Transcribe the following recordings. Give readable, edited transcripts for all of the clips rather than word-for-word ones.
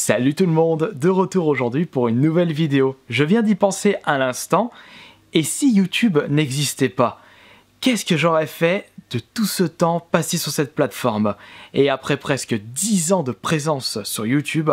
Salut tout le monde, de retour aujourd'hui pour une nouvelle vidéo. Je viens d'y penser à l'instant, et si YouTube n'existait pas, qu'est-ce que j'aurais fait de tout ce temps passé sur cette plateforme? Et après presque 10 ans de présence sur YouTube,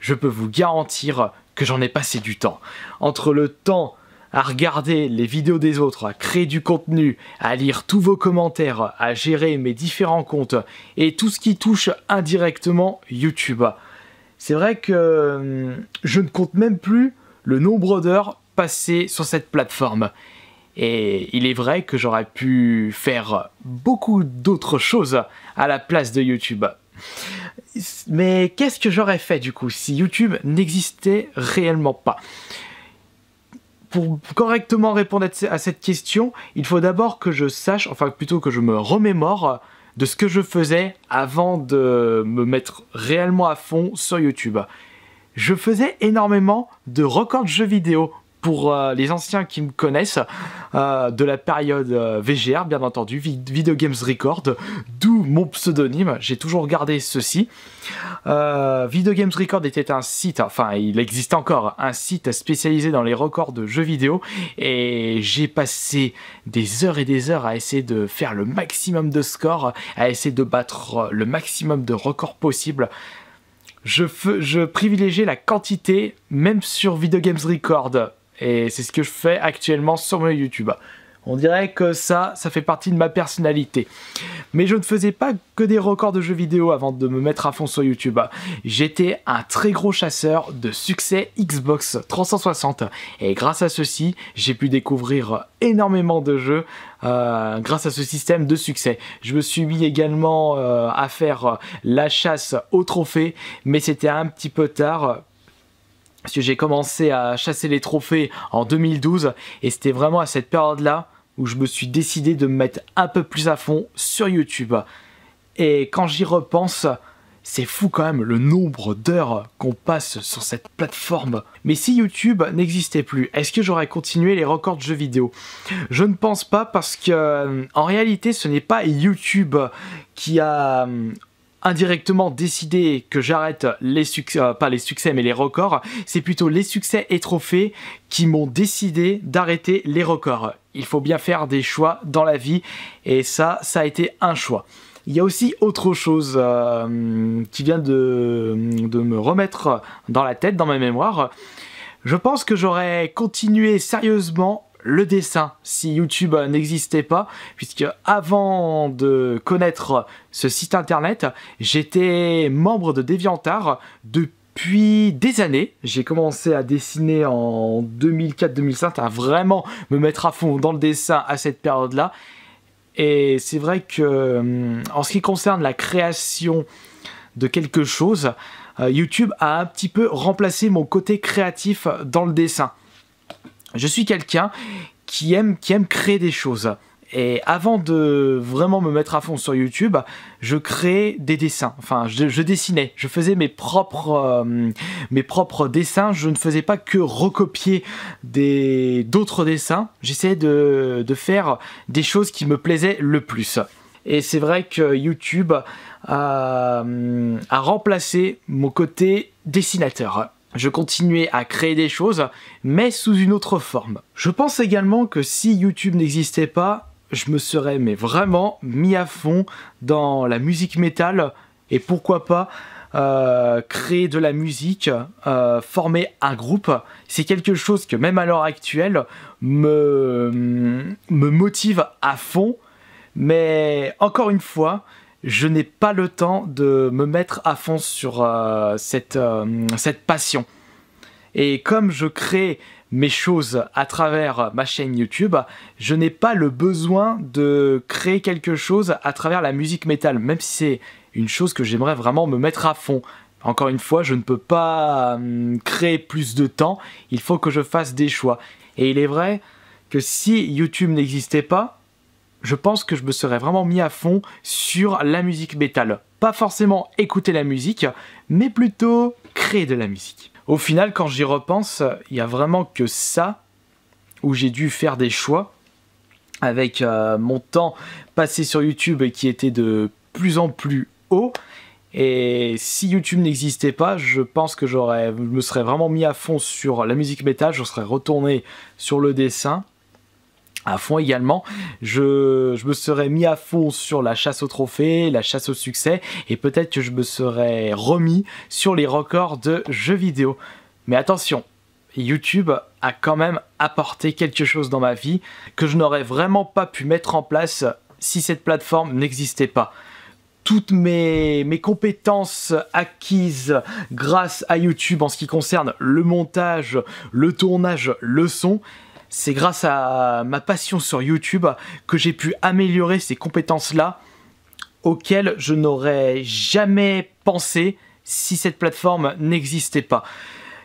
je peux vous garantir que j'en ai passé du temps. Entre le temps à regarder les vidéos des autres, à créer du contenu, à lire tous vos commentaires, à gérer mes différents comptes, et tout ce qui touche indirectement YouTube. C'est vrai que je ne compte même plus le nombre d'heures passées sur cette plateforme. Et il est vrai que j'aurais pu faire beaucoup d'autres choses à la place de YouTube. Mais qu'est-ce que j'aurais fait du coup si YouTube n'existait réellement pas? Pour correctement répondre à cette question, il faut d'abord que je sache, enfin plutôt que je me remémore de ce que je faisais avant de me mettre réellement à fond sur YouTube. Je faisais énormément de records de jeux vidéo pour les anciens qui me connaissent, de la période VGR bien entendu, Video Games Record, d'où mon pseudonyme, j'ai toujours gardé ceci. Video Games Record était un site, enfin il existe encore, un site spécialisé dans les records de jeux vidéo, et j'ai passé des heures et des heures à essayer de faire le maximum de scores, à essayer de battre le maximum de records possibles. Je privilégiais la quantité, même sur Video Games Record. Et c'est ce que je fais actuellement sur mon YouTube. On dirait que ça fait partie de ma personnalité. Mais je ne faisais pas que des records de jeux vidéo avant de me mettre à fond sur YouTube. J'étais un très gros chasseur de succès Xbox 360. Et grâce à ceci, j'ai pu découvrir énormément de jeux grâce à ce système de succès. Je me suis mis également à faire la chasse aux trophées, mais c'était un petit peu tard. Parce que j'ai commencé à chasser les trophées en 2012 et c'était vraiment à cette période-là où je me suis décidé de me mettre un peu plus à fond sur YouTube. Et quand j'y repense, c'est fou quand même le nombre d'heures qu'on passe sur cette plateforme. Mais si YouTube n'existait plus, est-ce que j'aurais continué les records de jeux vidéo? Je ne pense pas, parce que en réalité ce n'est pas YouTube qui a indirectement décidé que j'arrête les succès, pas les succès mais les records, c'est plutôt les succès et trophées qui m'ont décidé d'arrêter les records. Il faut bien faire des choix dans la vie, et ça a été un choix. Il y a aussi autre chose qui vient de me remettre dans la tête, dans ma mémoire. Je pense que j'aurais continué sérieusement le dessin si YouTube n'existait pas, puisque avant de connaître ce site internet, j'étais membre de DeviantArt depuis des années. J'ai commencé à dessiner en 2004-2005, à vraiment me mettre à fond dans le dessin à cette période-là. Et c'est vrai que en ce qui concerne la création de quelque chose, YouTube a un petit peu remplacé mon côté créatif dans le dessin. Je suis quelqu'un qui aime créer des choses. Et avant de vraiment me mettre à fond sur YouTube, je créais des dessins. Enfin, je dessinais. Je faisais mes propres dessins. Je ne faisais pas que recopier d'autres dessins. J'essayais de faire des choses qui me plaisaient le plus. Et c'est vrai que YouTube a remplacé mon côté dessinateur. Je continuais à créer des choses, mais sous une autre forme. Je pense également que si YouTube n'existait pas, je me serais vraiment mis à fond dans la musique métal, et pourquoi pas créer de la musique, former un groupe. C'est quelque chose que même à l'heure actuelle me motive à fond, mais encore une fois, je n'ai pas le temps de me mettre à fond sur cette passion. Et comme je crée mes choses à travers ma chaîne YouTube, je n'ai pas le besoin de créer quelque chose à travers la musique métal, même si c'est une chose que j'aimerais vraiment me mettre à fond. Encore une fois, je ne peux pas créer plus de temps, il faut que je fasse des choix. Et il est vrai que si YouTube n'existait pas, je pense que je me serais vraiment mis à fond sur la musique métal. Pas forcément écouter la musique, mais plutôt créer de la musique. Au final, quand j'y repense, il n'y a vraiment que ça où j'ai dû faire des choix avec mon temps passé sur YouTube qui était de plus en plus haut. Et si YouTube n'existait pas, je pense que je me serais vraiment mis à fond sur la musique métal, je serais retourné sur le dessin à fond également, je me serais mis à fond sur la chasse au trophée, la chasse au succès, et peut-être que je me serais remis sur les records de jeux vidéo. Mais attention, YouTube a quand même apporté quelque chose dans ma vie que je n'aurais vraiment pas pu mettre en place si cette plateforme n'existait pas. Toutes mes compétences acquises grâce à YouTube en ce qui concerne le montage, le tournage, le son, c'est grâce à ma passion sur YouTube que j'ai pu améliorer ces compétences-là auxquelles je n'aurais jamais pensé si cette plateforme n'existait pas.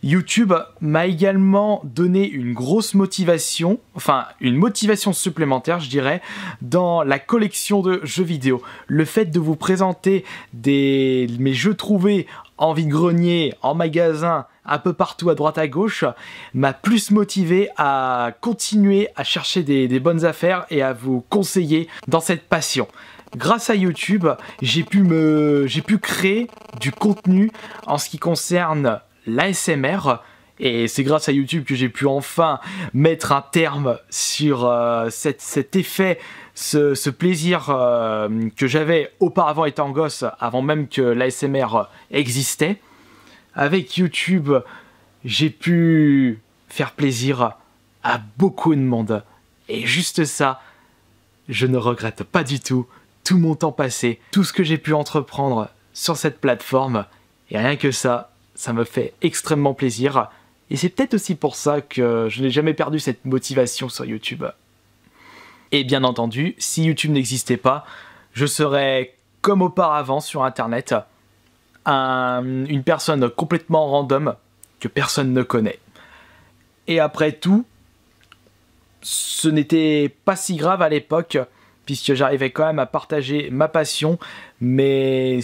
YouTube m'a également donné une grosse motivation, enfin une motivation supplémentaire je dirais, dans la collection de jeux vidéo. Le fait de vous présenter mes jeux trouvés en vide-grenier, en magasin, un peu partout à droite à gauche, m'a plus motivé à continuer à chercher des bonnes affaires et à vous conseiller dans cette passion. Grâce à YouTube, j'ai pu créer du contenu en ce qui concerne l'ASMR, et c'est grâce à YouTube que j'ai pu enfin mettre un terme sur cet effet, ce plaisir que j'avais auparavant étant gosse, avant même que l'ASMR existait. Avec YouTube, j'ai pu faire plaisir à beaucoup de monde, et juste ça, je ne regrette pas du tout tout mon temps passé, tout ce que j'ai pu entreprendre sur cette plateforme, et rien que ça me fait extrêmement plaisir. Et c'est peut-être aussi pour ça que je n'ai jamais perdu cette motivation sur YouTube. Et bien entendu, si YouTube n'existait pas, je serais comme auparavant sur Internet, une personne complètement random que personne ne connaît. Et après tout, ce n'était pas si grave à l'époque, puisque j'arrivais quand même à partager ma passion, mais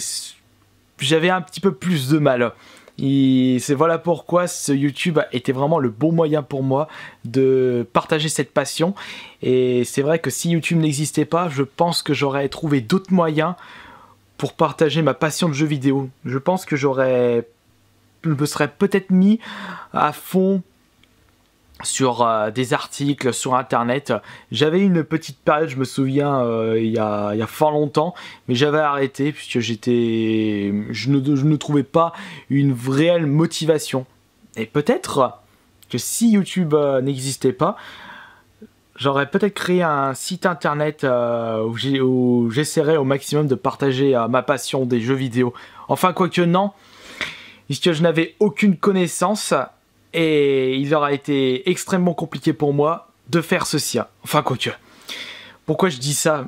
j'avais un petit peu plus de mal. Voilà pourquoi ce YouTube était vraiment le bon moyen pour moi de partager cette passion. Et c'est vrai que si YouTube n'existait pas, je pense que j'aurais trouvé d'autres moyens pour partager ma passion de jeux vidéo. Je pense que je me serais peut-être mis à fond sur des articles sur internet. J'avais une petite période, je me souviens, il y a fort longtemps, mais j'avais arrêté puisque je ne trouvais pas une réelle motivation. Et peut-être que si YouTube n'existait pas, j'aurais peut-être créé un site internet où j'essaierais au maximum de partager ma passion des jeux vidéo. Enfin, quoique non, puisque je n'avais aucune connaissance. Et il aura été extrêmement compliqué pour moi de faire ceci. Enfin, quoique. Pourquoi je dis ça?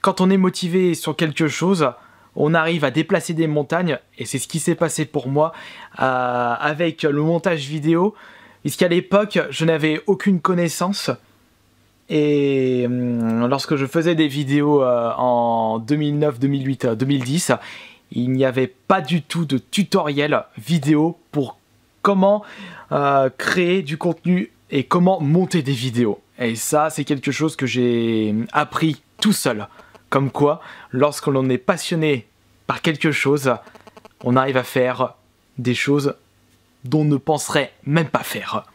Quand on est motivé sur quelque chose, on arrive à déplacer des montagnes. Et c'est ce qui s'est passé pour moi avec le montage vidéo. Puisqu'à l'époque, je n'avais aucune connaissance. Et lorsque je faisais des vidéos en 2009, 2008, 2010, il n'y avait pas du tout de tutoriel vidéo pour comment créer du contenu et comment monter des vidéos. Et ça, c'est quelque chose que j'ai appris tout seul. Comme quoi, lorsque l'on est passionné par quelque chose, on arrive à faire des choses dont on ne penserait même pas faire.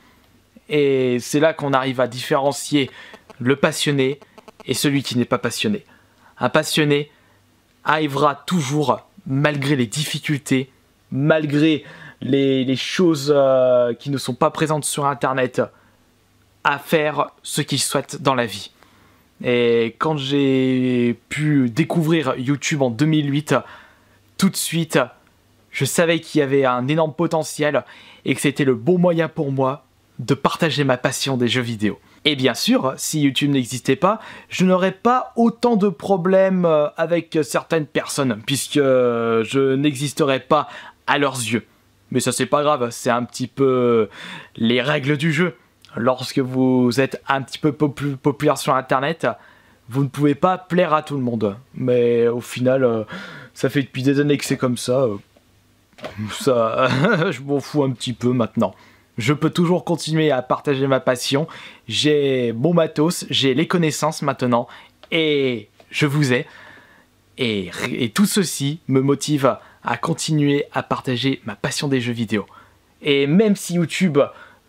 Et c'est là qu'on arrive à différencier le passionné et celui qui n'est pas passionné. Un passionné arrivera toujours, malgré les difficultés, malgré les choses qui ne sont pas présentes sur internet, à faire ce qu'il souhaite dans la vie. Et quand j'ai pu découvrir YouTube en 2008, tout de suite, je savais qu'il y avait un énorme potentiel et que c'était le bon moyen pour moi de partager ma passion des jeux vidéo. Et bien sûr, si YouTube n'existait pas, je n'aurais pas autant de problèmes avec certaines personnes, puisque je n'existerais pas à leurs yeux. Mais ça, c'est pas grave, c'est un petit peu les règles du jeu. Lorsque vous êtes un petit peu plus populaire sur internet, vous ne pouvez pas plaire à tout le monde. Mais au final, ça fait depuis des années que c'est comme ça. Je m'en fous un petit peu maintenant. Je peux toujours continuer à partager ma passion. J'ai mon matos, j'ai les connaissances maintenant. Et je vous ai. Et tout ceci me motive à continuer à partager ma passion des jeux vidéo. Et même si YouTube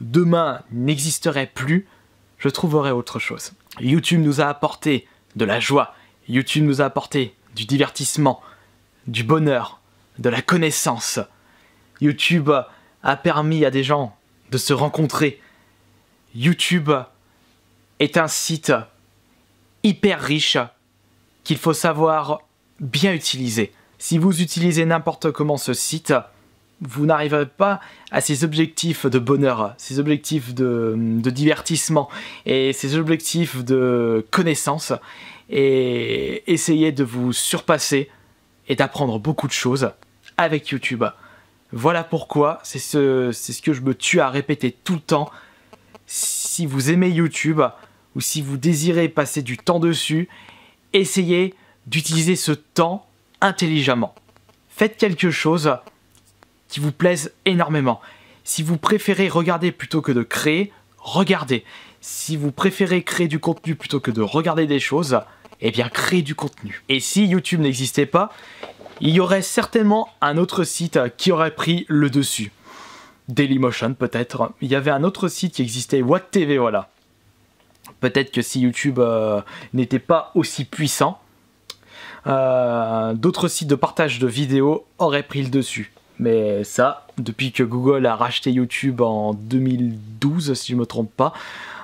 demain n'existerait plus, je trouverais autre chose. YouTube nous a apporté de la joie, YouTube nous a apporté du divertissement, du bonheur, de la connaissance. YouTube a permis à des gens de se rencontrer. YouTube est un site hyper riche qu'il faut savoir bien utiliser. Si vous utilisez n'importe comment ce site, vous n'arriverez pas à ces objectifs de bonheur, ces objectifs de divertissement et ces objectifs de connaissance, et essayez de vous surpasser et d'apprendre beaucoup de choses avec YouTube. Voilà pourquoi, c'est ce que je me tue à répéter tout le temps. Si vous aimez YouTube ou si vous désirez passer du temps dessus, essayez d'utiliser ce temps intelligemment. Faites quelque chose qui vous plaise énormément. Si vous préférez regarder plutôt que de créer, regardez. Si vous préférez créer du contenu plutôt que de regarder des choses, eh bien créez du contenu. Et si YouTube n'existait pas, il y aurait certainement un autre site qui aurait pris le dessus. Dailymotion peut-être. Il y avait un autre site qui existait, WattTV, voilà. Peut-être que si YouTube n'était pas aussi puissant, d'autres sites de partage de vidéos auraient pris le dessus. Mais ça, depuis que Google a racheté YouTube en 2012, si je ne me trompe pas,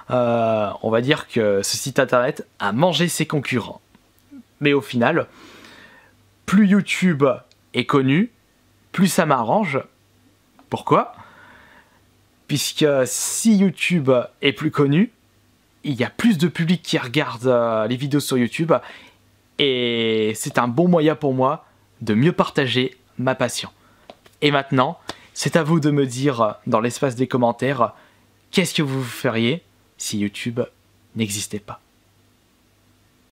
on va dire que ce site internet a mangé ses concurrents. Mais au final, plus YouTube est connu, plus ça m'arrange. Pourquoi ? Puisque si YouTube est plus connu, il y a plus de public qui regarde les vidéos sur YouTube, et c'est un bon moyen pour moi de mieux partager ma passion. Et maintenant, c'est à vous de me dire dans l'espace des commentaires, qu'est-ce que vous feriez si YouTube n'existait pas ?